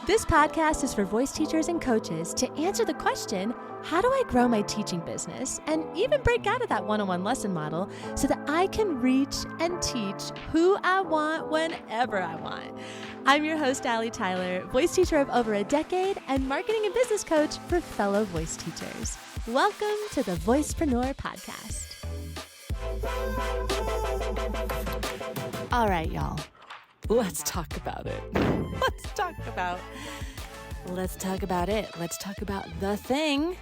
This podcast is for voice teachers and coaches to answer the question, how do I grow my teaching business and even break out of that one-on-one lesson model so that I can reach and teach who I want whenever I want? I'm your host, Allie Tyler, voice teacher of over a decade and marketing and business coach for fellow voice teachers. Welcome to the Voicepreneur podcast. All right, y'all. Let's talk about it. Let's talk about it. Let's talk about the thing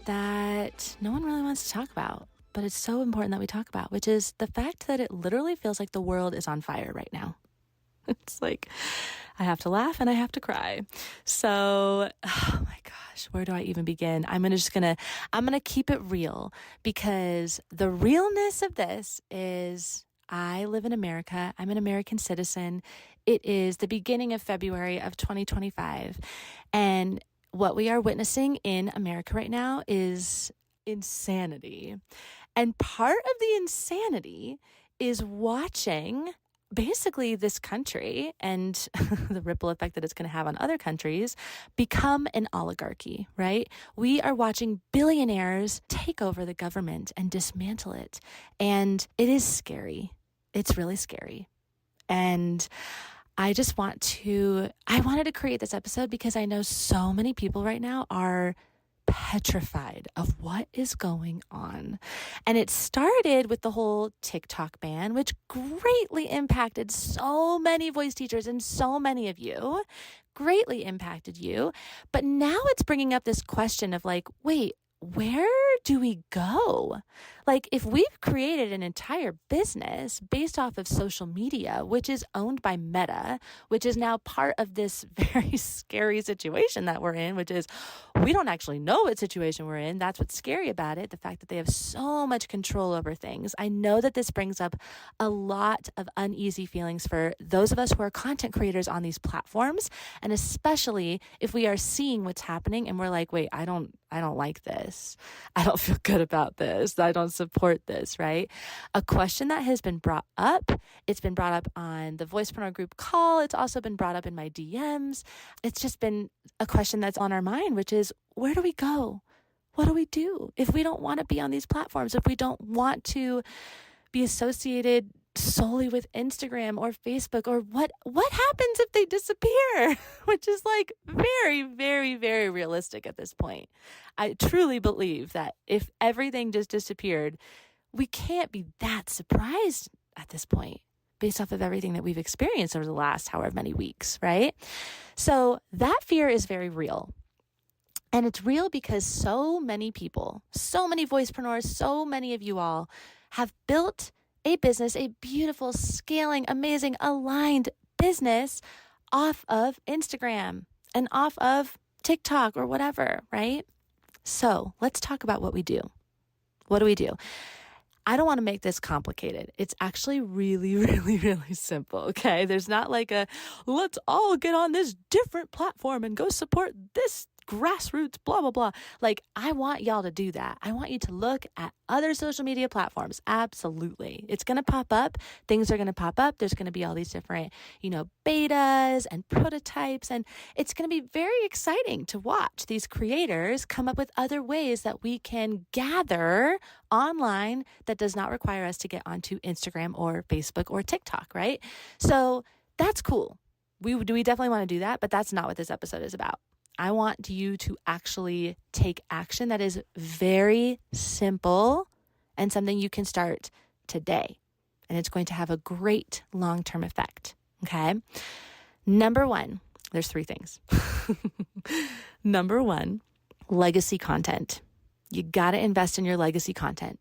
that no one really wants to talk about, but it's so important that we talk about, which is the fact that it literally feels like the world is on fire right now. It's like, I have to laugh and I have to cry. So, oh my gosh, where do I even begin? I'm gonna keep it real, because the realness of this is I live in America. I'm an American citizen. It is the beginning of February of 2025. And what we are witnessing in America right now is insanity. And part of the insanity is watching basically this country and the ripple effect that it's going to have on other countries become an oligarchy, right? We are watching billionaires take over the government and dismantle it. And it is scary. It's really scary. And I wanted to create this episode because I know so many people right now are petrified of what is going on. And it started with the whole TikTok ban, which greatly impacted so many voice teachers and so many of you, greatly impacted you. But now it's bringing up this question of like, wait, where do we go? Like, if we've created an entire business based off of social media, which is owned by Meta, which is now part of this very scary situation that we're in, which is we don't actually know what situation we're in. That's what's scary about it, the fact that they have so much control over things. I know that this brings up a lot of uneasy feelings for those of us who are content creators on these platforms, and especially if we are seeing what's happening and we're like, wait, I don't like this. I don't feel good about this. I don't support this, right? A question that has been brought up, it's been brought up on the Voicepreneur group call. It's also been brought up in my DMs. It's just been a question that's on our mind, which is, where do we go? What do we do if we don't want to be on these platforms? If we don't want to be associated solely with Instagram or Facebook, or what happens if they disappear? Which is like very, very, very realistic at this point. I truly believe that if everything just disappeared, we can't be that surprised at this point based off of everything that we've experienced over the last however many weeks, right? So that fear is very real. And it's real because so many people, so many voicepreneurs, so many of you all have built a business, a beautiful, scaling, amazing, aligned business off of Instagram and off of TikTok or whatever, right? So let's talk about what we do. What do we do? I don't want to make this complicated. It's actually really, really, really simple, okay? There's not like let's all get on this different platform and go support this grassroots, blah, blah, blah. Like, I want y'all to do that. I want you to look at other social media platforms. Absolutely. It's going to pop up. Things are going to pop up. There's going to be all these different, betas and prototypes. And it's going to be very exciting to watch these creators come up with other ways that we can gather online that does not require us to get onto Instagram or Facebook or TikTok, right? So that's cool. We definitely want to do that, but that's not what this episode is about. I want you to actually take action that is very simple and something you can start today. And it's going to have a great long-term effect, okay? Number one, there's three things. Number one, legacy content. You got to invest in your legacy content.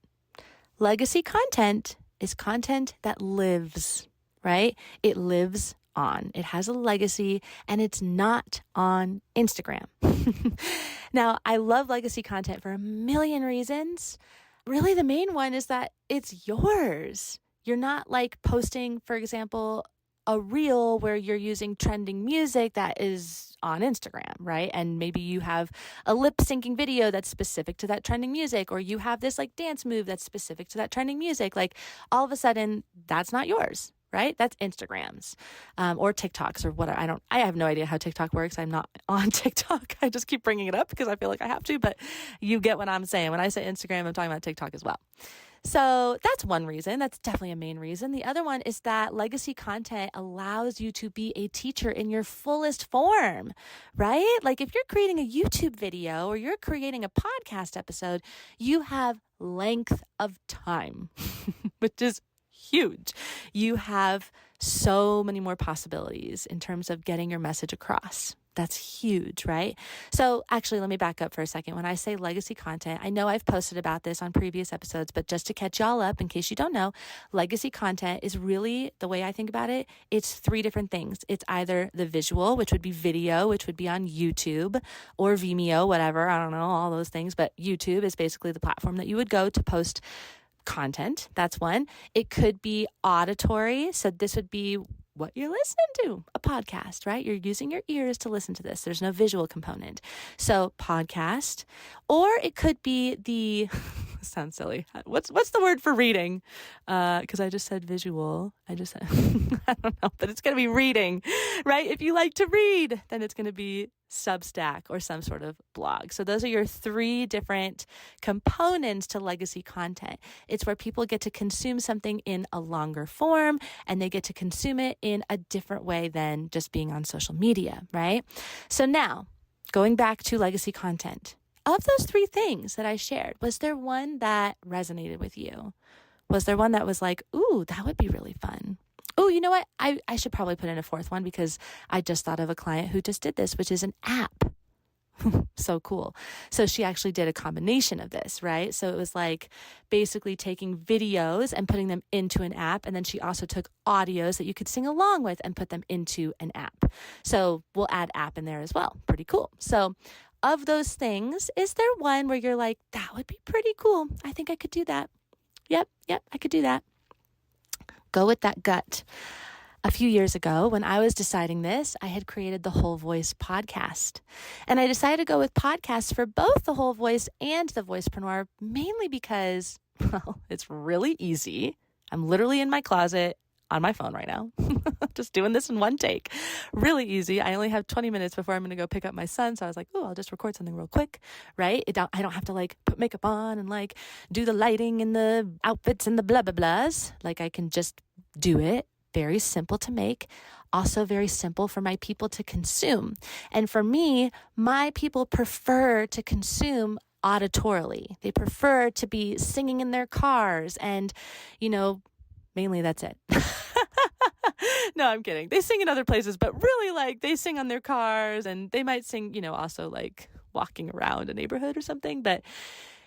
Legacy content is content that lives, right? It lives on. It has a legacy, and it's not on Instagram. Now, I love legacy content for a million reasons. Really, the main one is that it's yours. You're not like posting, for example, a reel where you're using trending music that is on Instagram, right? And maybe you have a lip syncing video that's specific to that trending music, or you have this like dance move that's specific to that trending music. Like all of a sudden, that's not yours, right? That's Instagrams, or TikToks or whatever. I have no idea how TikTok works. I'm not on TikTok. I just keep bringing it up because I feel like I have to, but you get what I'm saying. When I say Instagram, I'm talking about TikTok as well. So that's one reason. That's definitely a main reason. The other one is that legacy content allows you to be a teacher in your fullest form, right? Like if you're creating a YouTube video or you're creating a podcast episode, you have length of time, which is huge. You have so many more possibilities in terms of getting your message across. That's huge, right? So actually, let me back up for a second. When I say legacy content, I know I've posted about this on previous episodes, but just to catch y'all up, in case you don't know, legacy content is really, the way I think about it, it's three different things. It's either the visual, which would be video, which would be on YouTube or Vimeo, whatever, I don't know, all those things, but YouTube is basically the platform that you would go to post content. That's one. It could be auditory. So this would be what you're listening to, a podcast, right? You're using your ears to listen to this. There's no visual component. So podcast, or it could be the, sounds silly. What's the word for reading? Cause I just said visual. I just said, I don't know, but it's going to be reading, right? If you like to read, then it's going to be Substack or some sort of blog. So those are your three different components to legacy content. It's where people get to consume something in a longer form and they get to consume it in a different way than just being on social media, right? So now, going back to legacy content, of those three things that I shared, was there one that resonated with you? Was there one that was like, ooh, that would be really fun? Oh, you know what? I should probably put in a fourth one because I just thought of a client who just did this, which is an app. So cool. So she actually did a combination of this, right? So it was like basically taking videos and putting them into an app. And then she also took audios that you could sing along with and put them into an app. So we'll add app in there as well. Pretty cool. So of those things, is there one where you're like, that would be pretty cool? I think I could do that. Yep, I could do that. Go with that gut. A few years ago, when I was deciding this, I had created the Whole Voice podcast. And I decided to go with podcasts for both the Whole Voice and the Voicepreneur, mainly because, well, it's really easy. I'm literally in my closet on my phone right now, just doing this in one take. Really easy. I only have 20 minutes before I'm going to go pick up my son. So I was like, oh, I'll just record something real quick, right? I don't have to like put makeup on and like do the lighting and the outfits and the blah, blah, blahs. Like I can just do it. Very simple to make. Also very simple for my people to consume. And for me, my people prefer to consume auditorily. They prefer to be singing in their cars and, mainly that's it. No, I'm kidding. They sing in other places, but really like they sing on their cars and they might sing, also like walking around a neighborhood or something, but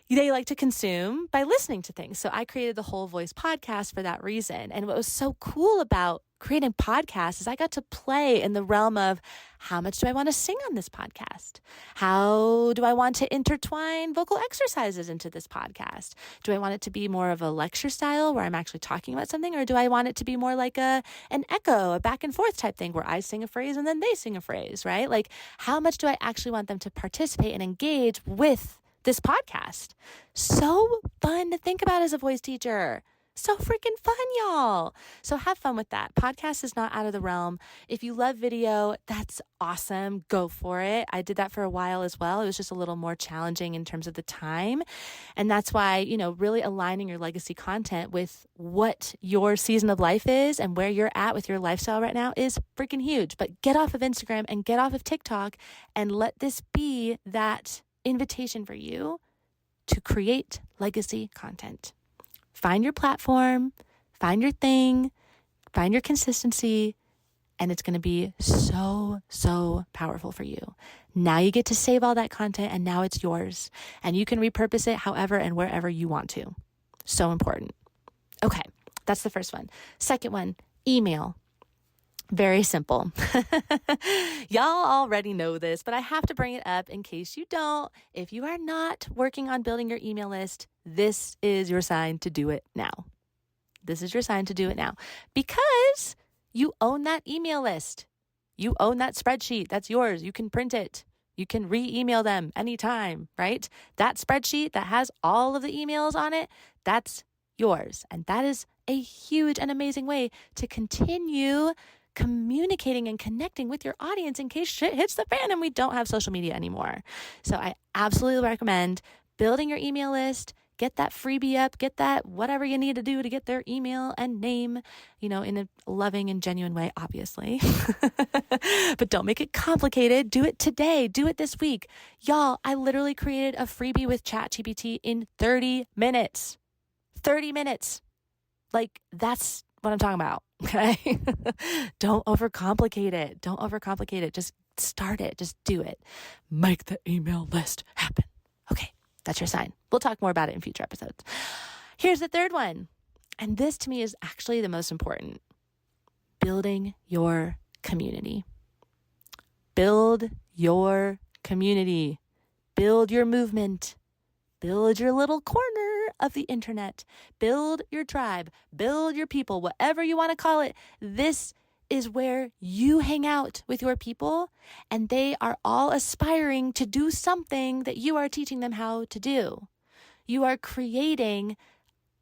they like to consume by listening to things. So I created the Whole Voice podcast for that reason. And what was so cool about creating podcasts is I got to play in the realm of how much do I want to sing on this podcast? How do I want to intertwine vocal exercises into this podcast? Do I want it to be more of a lecture style where I'm actually talking about something? Or do I want it to be more like an echo, a back and forth type thing where I sing a phrase and then they sing a phrase, right? Like how much do I actually want them to participate and engage with this podcast? So fun to think about as a voice teacher. So freaking fun, y'all. So have fun with that. Podcast is not out of the realm. If you love video, that's awesome. Go for it. I did that for a while as well. It was just a little more challenging in terms of the time. And that's why, really aligning your legacy content with what your season of life is and where you're at with your lifestyle right now is freaking huge. But get off of Instagram and get off of TikTok and let this be that invitation for you to create legacy content. Find your platform, find your thing, find your consistency, and it's going to be so, so powerful for you. Now you get to save all that content and now it's yours and you can repurpose it however and wherever you want to. So important. Okay, that's the first one. Second one, email. Very simple. Y'all already know this, but I have to bring it up in case you don't. If you are not working on building your email list, this is your sign to do it now. This is your sign to do it now because you own that email list. You own that spreadsheet. That's yours. You can print it. You can re-email them anytime, right? That spreadsheet that has all of the emails on it, that's yours. And that is a huge and amazing way to continue communicating and connecting with your audience in case shit hits the fan and we don't have social media anymore. So I absolutely recommend building your email list. Get that freebie up, get that whatever you need to do to get their email and name, in a loving and genuine way, obviously. But don't make it complicated. Do it today. Do it this week. Y'all, I literally created a freebie with ChatGPT in 30 minutes. 30 minutes. Like, that's what I'm talking about, okay? Don't overcomplicate it. Don't overcomplicate it. Just start it. Just do it. Make the email list happen. Okay. That's your sign. We'll talk more about it in future episodes. Here's the third one. And this to me is actually the most important. Building your community. Build your community. Build your movement. Build your little corner of the internet. Build your tribe. Build your people, whatever you want to call it. This is where you hang out with your people and they are all aspiring to do something that you are teaching them how to do. You are creating,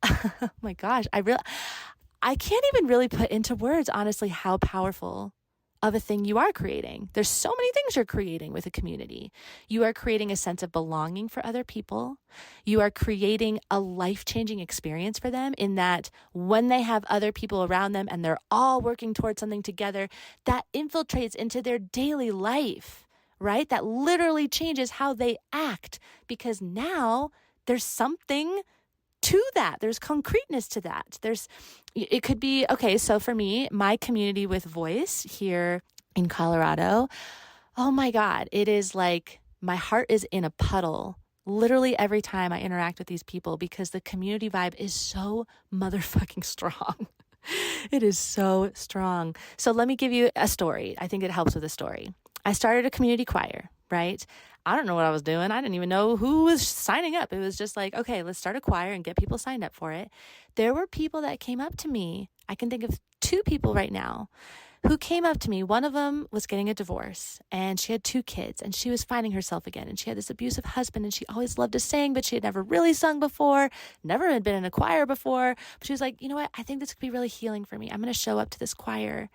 oh my gosh, I can't even really put into words, honestly, how powerful of a thing you are creating. There's so many things you're creating with a community. You are creating a sense of belonging for other people. You are creating a life-changing experience for them in that when they have other people around them and they're all working towards something together, that infiltrates into their daily life, right? That literally changes how they act because now there's something to that. There's concreteness to that. It could be, okay, so for me, my community with Voice here in Colorado, oh my God, it is like my heart is in a puddle literally every time I interact with these people because the community vibe is so motherfucking strong. It is so strong. So let me give you a story. I think it helps with a story. I started a community choir, right? I don't know what I was doing. I didn't even know who was signing up. It was just like, okay, let's start a choir and get people signed up for it. There were people that came up to me. I can think of 2 people right now who came up to me. One of them was getting a divorce and she had 2 kids and she was finding herself again. And she had this abusive husband and she always loved to sing, but she had never really sung before, never had been in a choir before. But she was like, you know what? I think this could be really healing for me. I'm going to show up to this choir.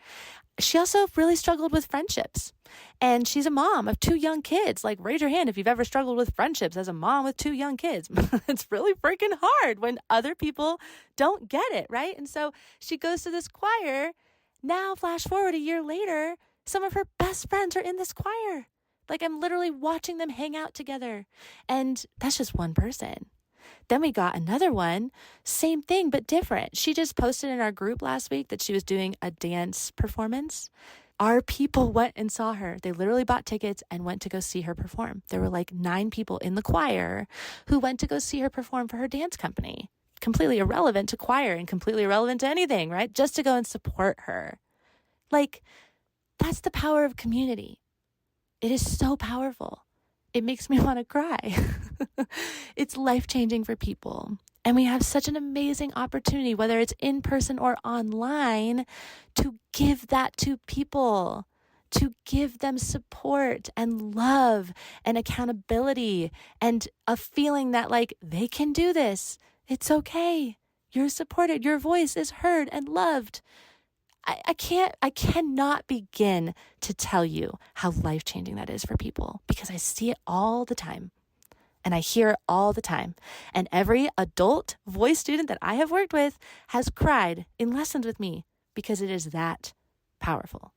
She also really struggled with friendships. And she's a mom of 2 young kids. Like, raise your hand if you've ever struggled with friendships as a mom with 2 young kids. It's really freaking hard when other people don't get it, right? And so she goes to this choir. Now, flash forward a year later, some of her best friends are in this choir. Like, I'm literally watching them hang out together. And that's just one person. Then we got another one, same thing, but different. She just posted in our group last week that she was doing a dance performance. Our people went and saw her. They literally bought tickets and went to go see her perform. There were like 9 people in the choir who went to go see her perform for her dance company. Completely irrelevant to choir and completely irrelevant to anything, right? Just to go and support her. Like, that's the power of community. It is so powerful. It makes me want to cry. It's life-changing for people. And we have such an amazing opportunity, whether it's in person or online, to give that to people, to give them support and love and accountability and a feeling that like they can do this. It's okay. You're supported. Your voice is heard and loved. I cannot begin to tell you how life-changing that is for people because I see it all the time and I hear it all the time. And every adult voice student that I have worked with has cried in lessons with me because it is that powerful.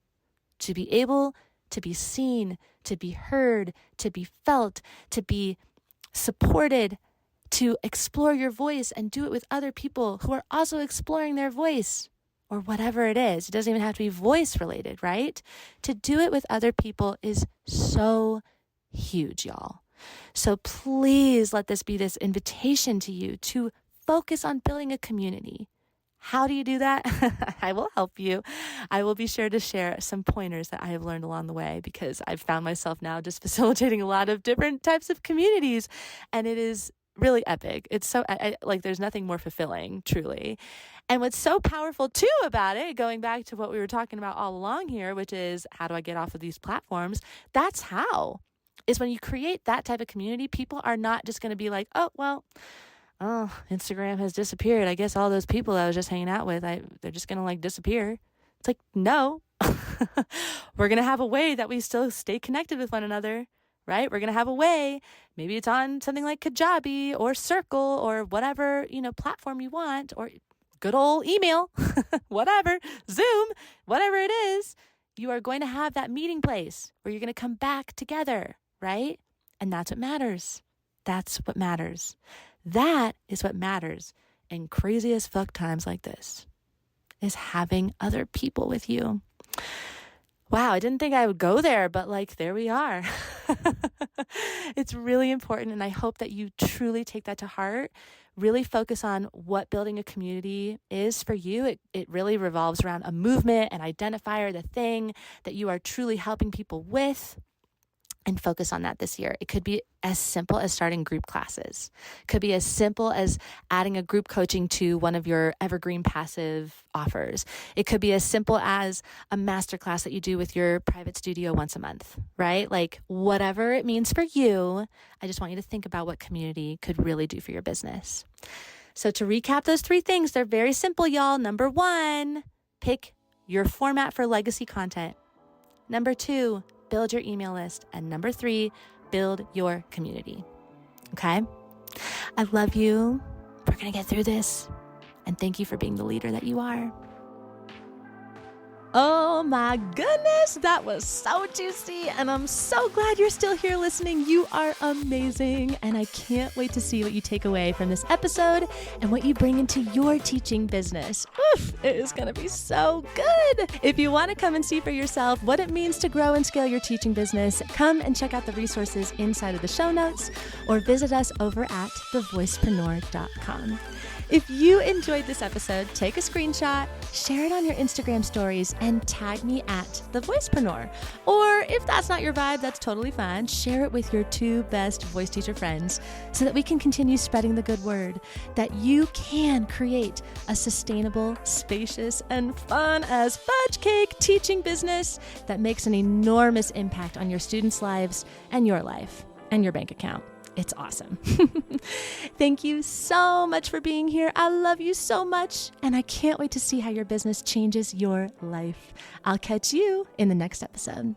To be able to be seen, to be heard, to be felt, to be supported, to explore your voice and do it with other people who are also exploring their voice. Or whatever it is. It doesn't even have to be voice related, right? To do it with other people is so huge, y'all. So please let this be this invitation to you to focus on building a community. How do you do that? I will help you. I will be sure to share some pointers that I have learned along the way because I've found myself now just facilitating a lot of different types of communities and it is really epic. It's so like there's nothing more fulfilling, truly. And what's so powerful too about it, going back to what we were talking about all along here, which is how do I get off of these platforms? That's how. Is when you create that type of community, people are not just going to be like, oh, well, oh, Instagram has disappeared. I guess all those people I was just hanging out with, they're just going to like disappear. It's like, no, we're going to have a way that we still stay connected with one another, right? We're going to have a way. Maybe it's on something like Kajabi or Circle or whatever, platform you want, or good old email, whatever, Zoom, whatever it is. You are going to have that meeting place where you're going to come back together, right? And that's what matters. That's what matters. That is what matters in crazy as fuck times like this, is having other people with you. Wow, I didn't think I would go there, but like, there we are. It's really important. And I hope that you truly take that to heart. Really focus on what building a community is for you. It really revolves around a movement, an identifier, the thing that you are truly helping people with. And focus on that this year. It could be as simple as starting group classes. It could be as simple as adding a group coaching to one of your evergreen passive offers. It could be as simple as a masterclass that you do with your private studio once a month, right? Like whatever it means for you, I just want you to think about what community could really do for your business. So to recap those 3 things, they're very simple, y'all. Number 1, pick your format for legacy content. Number 2, build your email list. And number 3, build your community. Okay? I love you. We're going to get through this. And thank you for being the leader that you are. Oh my goodness, that was so juicy. And I'm so glad you're still here listening. You are amazing. And I can't wait to see what you take away from this episode and what you bring into your teaching business. Oof, it is going to be so good. If you want to come and see for yourself what it means to grow and scale your teaching business, come and check out the resources inside of the show notes or visit us over at thevoicepreneur.com. If you enjoyed this episode, take a screenshot, share it on your Instagram stories, and tag me at The Voicepreneur. Or if that's not your vibe, that's totally fine. Share it with your 2 best voice teacher friends so that we can continue spreading the good word that you can create a sustainable, spacious, and fun as fudge cake teaching business that makes an enormous impact on your students' lives and your life and your bank account. It's awesome. Thank you so much for being here. I love you so much, and I can't wait to see how your business changes your life. I'll catch you in the next episode.